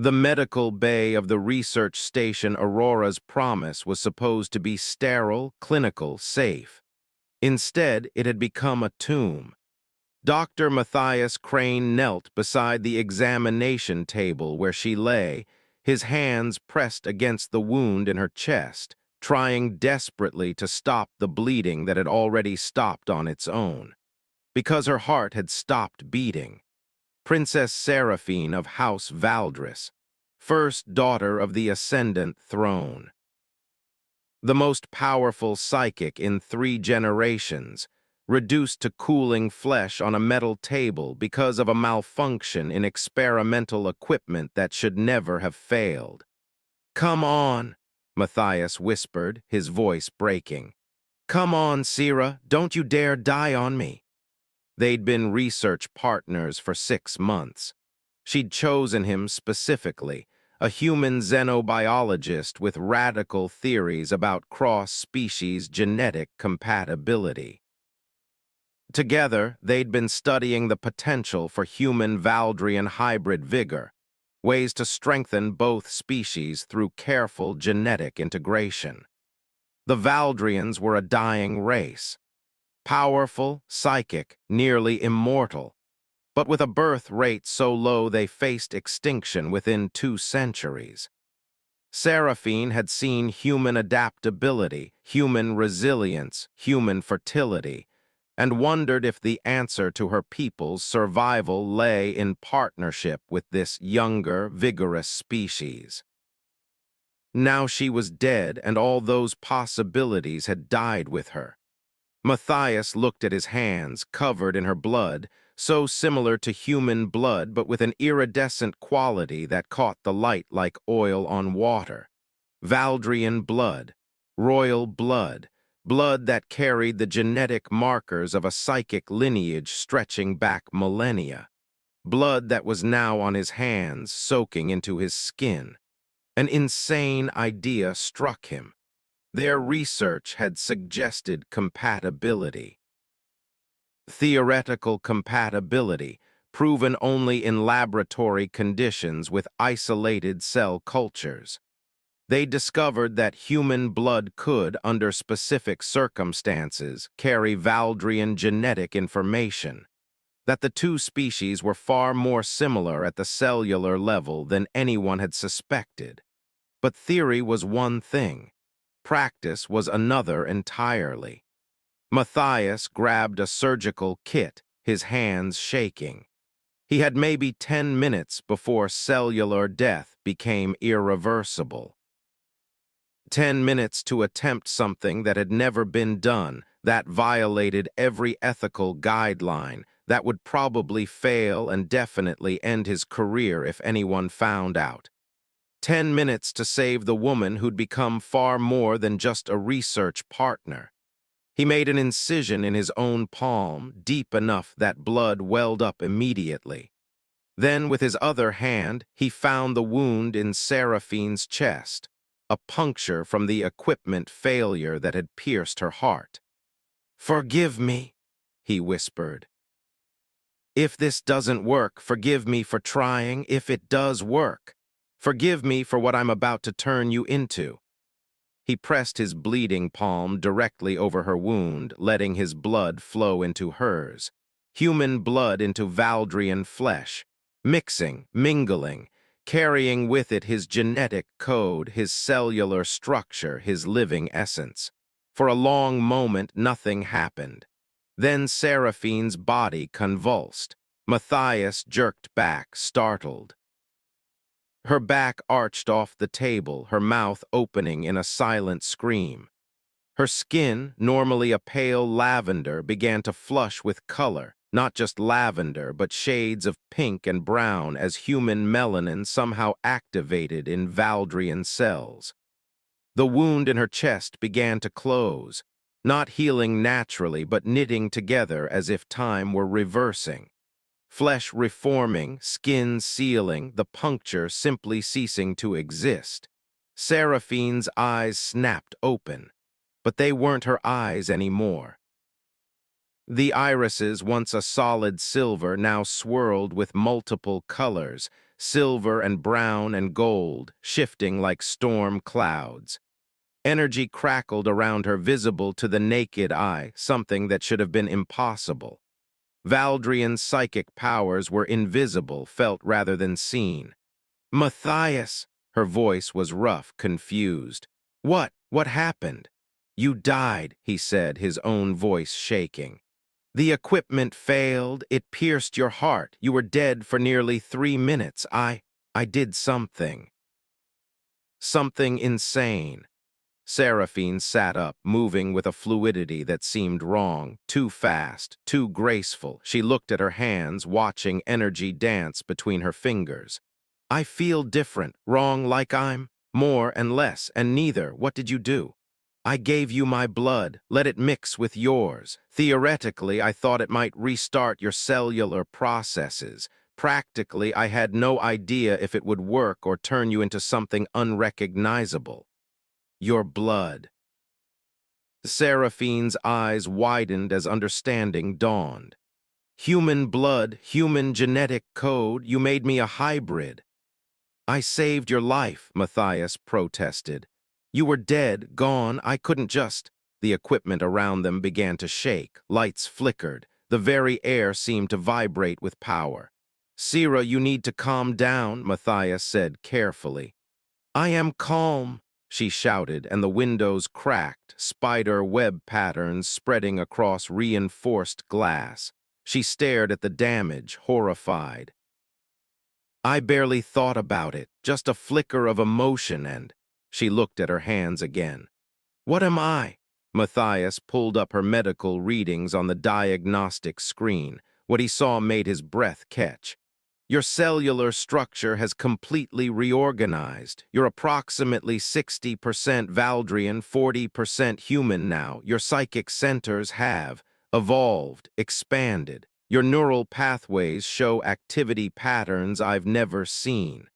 The medical bay of the research station Aurora's promise was supposed to be sterile, clinical, safe. Instead, it had become a tomb. Dr. Matthias Crane knelt beside the examination table where she lay, his hands pressed against the wound in her chest, trying desperately to stop the bleeding that had already stopped on its own. Because her heart had stopped beating. Princess Seraphine of House Valdris, first daughter of the ascendant throne. The most powerful psychic in 3 generations, reduced to cooling flesh on a metal table because of a malfunction in experimental equipment that should never have failed. "Come on," Matthias whispered, his voice breaking. "Come on, Sira, don't you dare die on me." They'd been research partners for 6 months. She'd chosen him specifically, a human xenobiologist with radical theories about cross-species genetic compatibility. Together, they'd been studying the potential for human Valdrian hybrid vigor, ways to strengthen both species through careful genetic integration. The Valdrians were a dying race. Powerful, psychic, nearly immortal, but with a birth rate so low they faced extinction within 2 centuries. Seraphine had seen human adaptability, human resilience, human fertility, and wondered if the answer to her people's survival lay in partnership with this younger, vigorous species. Now she was dead, and all those possibilities had died with her. Matthias looked at his hands, covered in her blood, so similar to human blood but with an iridescent quality that caught the light like oil on water. Valdrian blood, royal blood, blood that carried the genetic markers of a psychic lineage stretching back millennia. Blood that was now on his hands, soaking into his skin. An insane idea struck him. Their research had suggested compatibility. Theoretical compatibility, proven only in laboratory conditions with isolated cell cultures. They discovered that human blood could, under specific circumstances, carry Valdrian genetic information, that the 2 species were far more similar at the cellular level than anyone had suspected. But theory was one thing. Practice was another entirely. Matthias grabbed a surgical kit, his hands shaking. He had maybe 10 minutes before cellular death became irreversible. 10 minutes to attempt something that had never been done, that violated every ethical guideline, that would probably fail and definitely end his career if anyone found out. 10 minutes to save the woman who'd become far more than just a research partner. He made an incision in his own palm, deep enough that blood welled up immediately. Then, with his other hand, he found the wound in Seraphine's chest, a puncture from the equipment failure that had pierced her heart. "Forgive me," he whispered. "If this doesn't work, forgive me for trying. If it does work, forgive me for what I'm about to turn you into." He pressed his bleeding palm directly over her wound, letting his blood flow into hers. Human blood into Valdrian flesh, mixing, mingling, carrying with it his genetic code, his cellular structure, his living essence. For a long moment, nothing happened. Then Seraphine's body convulsed. Matthias jerked back, startled. Her back arched off the table, her mouth opening in a silent scream. Her skin, normally a pale lavender, began to flush with color, not just lavender, but shades of pink and brown as human melanin somehow activated in Valdrian cells. The wound in her chest began to close, not healing naturally, but knitting together as if time were reversing. Flesh reforming, skin sealing, the puncture simply ceasing to exist. Seraphine's eyes snapped open, but they weren't her eyes anymore. The irises, once a solid silver, now swirled with multiple colors, silver and brown and gold, shifting like storm clouds. Energy crackled around her, visible to the naked eye, something that should have been impossible. Valdrian's psychic powers were invisible, felt rather than seen. Matthias! Her voice was rough, confused. What? What happened? You died, he said, his own voice shaking. The equipment failed. It pierced your heart. You were dead for nearly 3 minutes. I did something. Something insane. Seraphine sat up, moving with a fluidity that seemed wrong, too fast, too graceful. She looked at her hands, watching energy dance between her fingers. I feel different, wrong like I'm more and less, and neither. What did you do? I gave you my blood, let it mix with yours. Theoretically, I thought it might restart your cellular processes. Practically, I had no idea if it would work or turn you into something unrecognizable. Your blood. Seraphine's eyes widened as understanding dawned. Human blood, human genetic code, you made me a hybrid. I saved your life, Matthias protested. You were dead, gone, I couldn't just... The equipment around them began to shake, lights flickered, the very air seemed to vibrate with power. Sira, you need to calm down, Matthias said carefully. I am calm, she shouted, and the windows cracked, spider web patterns spreading across reinforced glass. She stared at the damage, horrified. I barely thought about it, just a flicker of emotion, and... She looked at her hands again. What am I? Matthias pulled up her medical readings on the diagnostic screen. What he saw made his breath catch. Your cellular structure has completely reorganized. You're approximately 60% Valdrian, 40% human now. Your psychic centers have evolved, expanded. Your neural pathways show activity patterns I've never seen.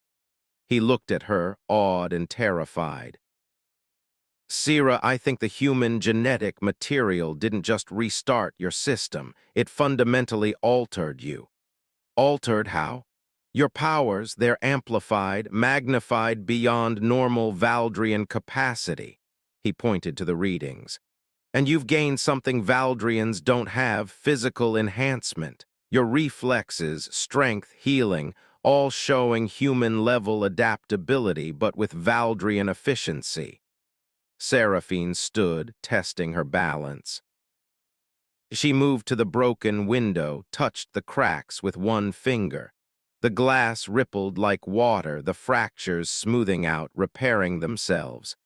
He looked at her, awed and terrified. Sira, I think the human genetic material didn't just restart your system. It fundamentally altered you. Altered how? Your powers, they're amplified, magnified beyond normal Valdrian capacity. He pointed to the readings. And you've gained something Valdrians don't have, physical enhancement. Your reflexes, strength, healing, all showing human-level adaptability, but with Valdrian efficiency. Seraphine stood, testing her balance. She moved to the broken window, touched the cracks with one finger. The glass rippled like water, the fractures smoothing out, repairing themselves.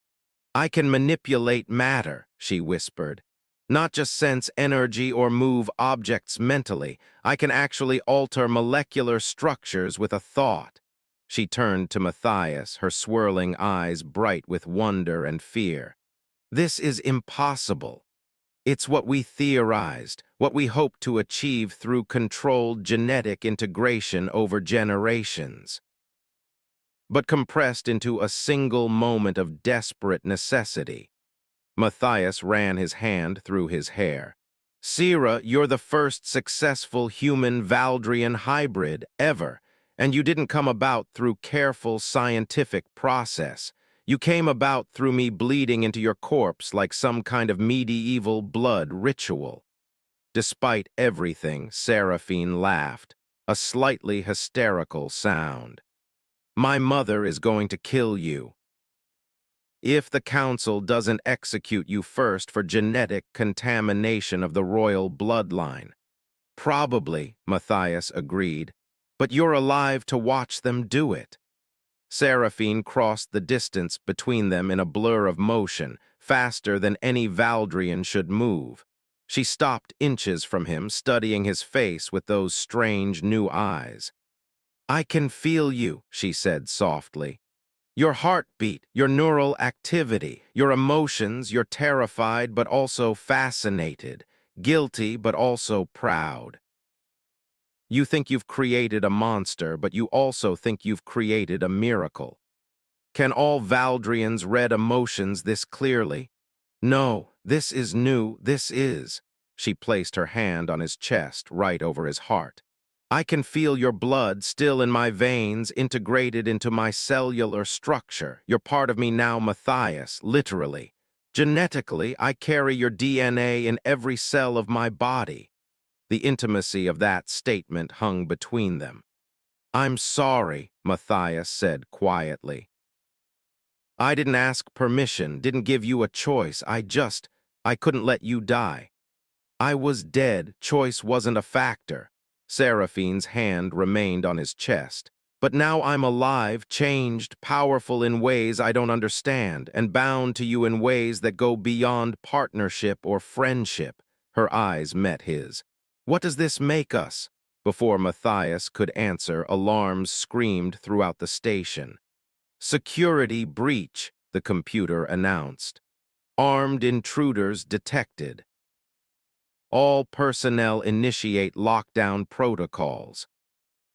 I can manipulate matter, she whispered. Not just sense energy or move objects mentally. I can actually alter molecular structures with a thought. She turned to Matthias, her swirling eyes bright with wonder and fear. This is impossible. It's what we theorized, what we hoped to achieve through controlled genetic integration over generations. But compressed into a single moment of desperate necessity. Matthias ran his hand through his hair. Sira, you're the first successful human Valdrian hybrid ever, and you didn't come about through careful scientific process. You came about through me bleeding into your corpse like some kind of medieval blood ritual. Despite everything, Seraphine laughed, a slightly hysterical sound. My mother is going to kill you. If the council doesn't execute you first for genetic contamination of the royal bloodline. Probably, Matthias agreed, but you're alive to watch them do it. Seraphine crossed the distance between them in a blur of motion, faster than any Valdrian should move. She stopped inches from him, studying his face with those strange new eyes. I can feel you, she said softly. Your heartbeat, your neural activity, your emotions, you're terrified but also fascinated, guilty but also proud. You think you've created a monster, but you also think you've created a miracle. Can all Valdrians read emotions this clearly? No, this is new, this is. She placed her hand on his chest, right over his heart. I can feel your blood still in my veins, integrated into my cellular structure. You're part of me now, Matthias, literally. Genetically, I carry your DNA in every cell of my body. The intimacy of that statement hung between them. I'm sorry, Matthias said quietly. I didn't ask permission, didn't give you a choice. I couldn't let you die. I was dead, choice wasn't a factor. Seraphine's hand remained on his chest. But now I'm alive, changed, powerful in ways I don't understand, and bound to you in ways that go beyond partnership or friendship. Her eyes met his. What does this make us? Before Matthias could answer, alarms screamed throughout the station. Security breach, the computer announced. Armed intruders detected. All personnel initiate lockdown protocols.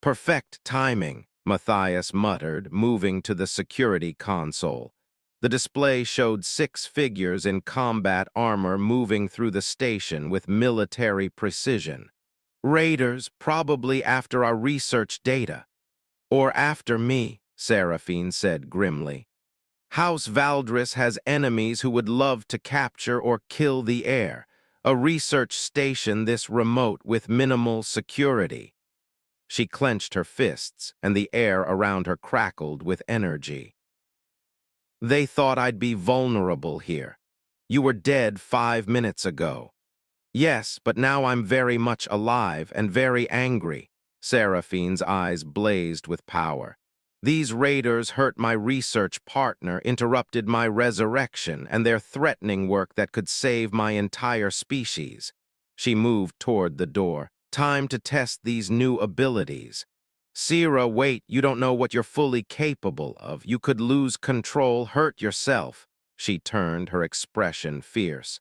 Perfect timing, Matthias muttered, moving to the security console. The display showed 6 figures in combat armor moving through the station with military precision. Raiders, probably after our research data. Or after me, Seraphine said grimly. House Valdris has enemies who would love to capture or kill the heir. A research station this remote with minimal security. She clenched her fists, and the air around her crackled with energy. They thought I'd be vulnerable here. You were dead 5 minutes ago. Yes, but now I'm very much alive and very angry. Seraphine's eyes blazed with power. These raiders hurt my research partner, interrupted my resurrection, and they're threatening work that could save my entire species. She moved toward the door. Time to test these new abilities. Sierra, wait, you don't know what you're fully capable of. You could lose control, hurt yourself. She turned, her expression fierce.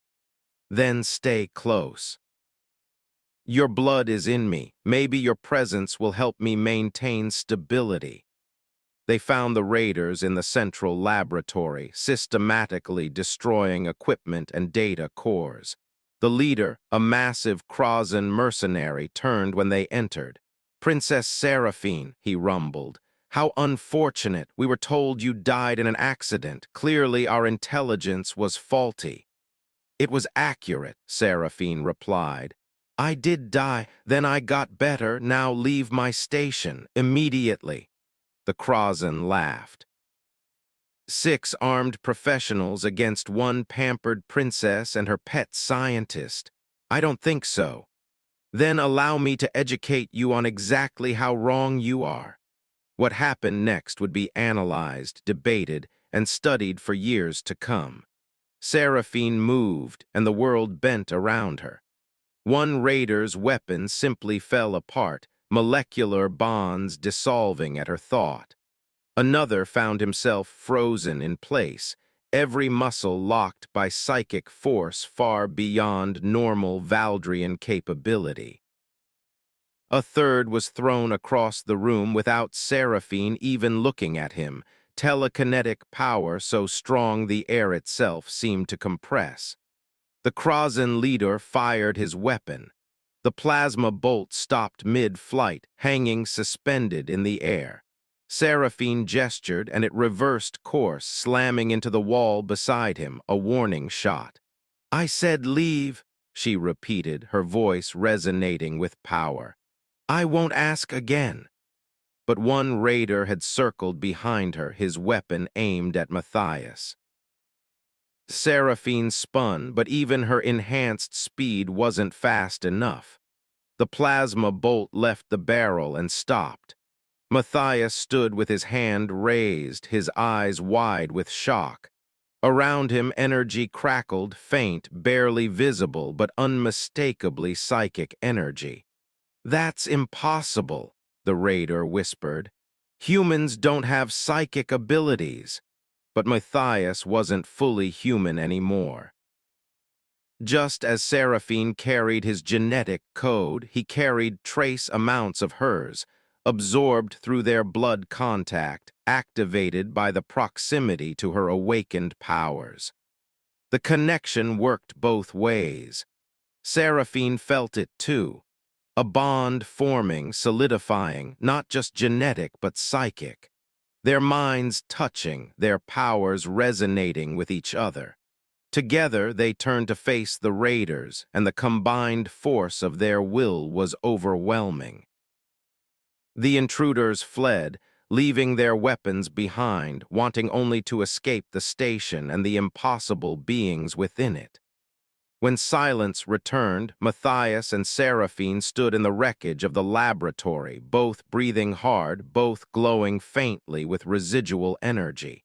Then stay close. Your blood is in me. Maybe your presence will help me maintain stability. They found the raiders in the central laboratory, systematically destroying equipment and data cores. The leader, a massive Krausen mercenary, turned when they entered. Princess Seraphine, he rumbled. How unfortunate. We were told you died in an accident. Clearly our intelligence was faulty. It was accurate, Seraphine replied. I did die, then I got better, now leave my station, immediately. The Krausen laughed. 6 armed professionals against 1 pampered princess and her pet scientist. I don't think so. Then allow me to educate you on exactly how wrong you are. What happened next would be analyzed, debated, and studied for years to come. Seraphine moved, and the world bent around her. One raider's weapon simply fell apart, molecular bonds dissolving at her thought. Another found himself frozen in place, every muscle locked by psychic force far beyond normal Valdrian capability. A third was thrown across the room without Seraphine even looking at him, telekinetic power so strong the air itself seemed to compress. The Krausen leader fired his weapon. The plasma bolt stopped mid-flight, hanging suspended in the air. Seraphine gestured, and it reversed course, slamming into the wall beside him, a warning shot. I said leave, she repeated, her voice resonating with power. I won't ask again. But one raider had circled behind her, his weapon aimed at Matthias. Seraphine spun, but even her enhanced speed wasn't fast enough. The plasma bolt left the barrel and stopped. Matthias stood with his hand raised, his eyes wide with shock. Around him, energy crackled, faint, barely visible, but unmistakably psychic energy. That's impossible, the raider whispered. Humans don't have psychic abilities. But Matthias wasn't fully human anymore. Just as Seraphine carried his genetic code, he carried trace amounts of hers, absorbed through their blood contact, activated by the proximity to her awakened powers. The connection worked both ways. Seraphine felt it too. a bond forming, solidifying, not just genetic but psychic. Their minds touching, their powers resonating with each other. Together, they turned to face the raiders, and the combined force of their will was overwhelming. The intruders fled, leaving their weapons behind, wanting only to escape the station and the impossible beings within it. When silence returned, Matthias and Seraphine stood in the wreckage of the laboratory, both breathing hard, both glowing faintly with residual energy.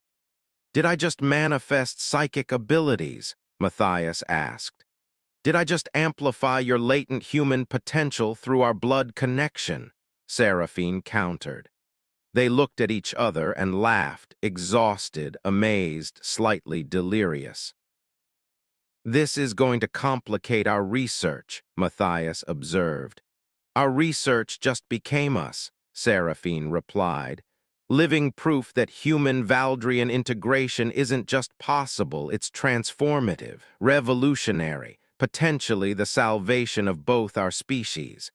"Did I just manifest psychic abilities?" Matthias asked. "Did I just amplify your latent human potential through our blood connection?" Seraphine countered. They looked at each other and laughed, exhausted, amazed, slightly delirious. "This is going to complicate our research," Matthias observed. "Our research just became us," Seraphine replied. "Living proof that human Valdrian integration isn't just possible, it's transformative, revolutionary, potentially the salvation of both our species,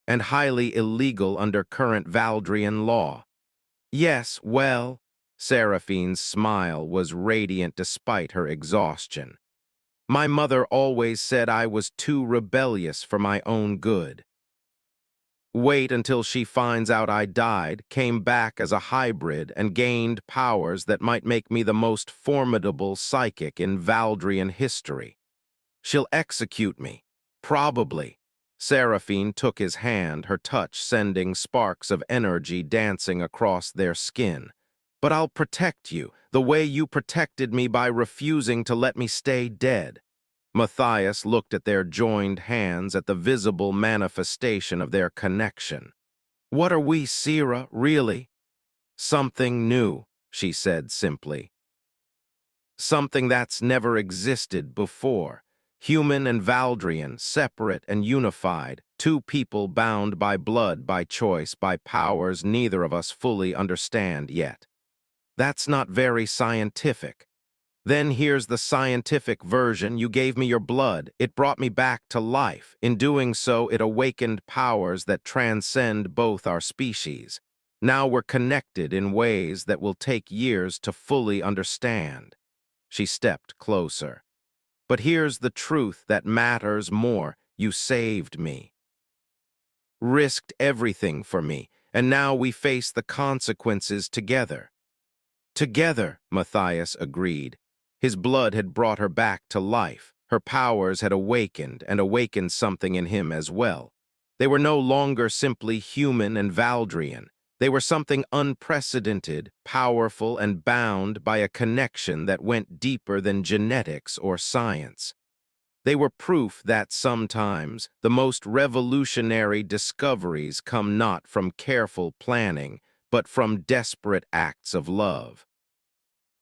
and highly illegal under current Valdrian law." "Yes, well," Seraphine's smile was radiant despite her exhaustion. "My mother always said I was too rebellious for my own good. Wait until she finds out I died, came back as a hybrid, and gained powers that might make me the most formidable psychic in Valdrian history. She'll execute me. Probably." Seraphine took his hand, her touch sending sparks of energy dancing across their skin. "But I'll protect you, the way you protected me by refusing to let me stay dead." Matthias looked at their joined hands, at the visible manifestation of their connection. "What are we, Sira, really?" "Something new," she said simply. "Something that's never existed before. Human and Valdrian, separate and unified, two people bound by blood, by choice, by powers neither of us fully understand yet. That's not very scientific. Then here's the scientific version. You gave me your blood. It brought me back to life. In doing so, it awakened powers that transcend both our species. Now we're connected in ways that will take years to fully understand." She stepped closer. "But here's the truth that matters more. You saved me. Risked everything for me, and now we face the consequences together." "Together," Matthias agreed. His blood had brought her back to life. Her powers had awakened, and awakened something in him as well. They were no longer simply human and Valdrian. They were something unprecedented, powerful, and bound by a connection that went deeper than genetics or science. They were proof that sometimes the most revolutionary discoveries come not from careful planning, but from desperate acts of love.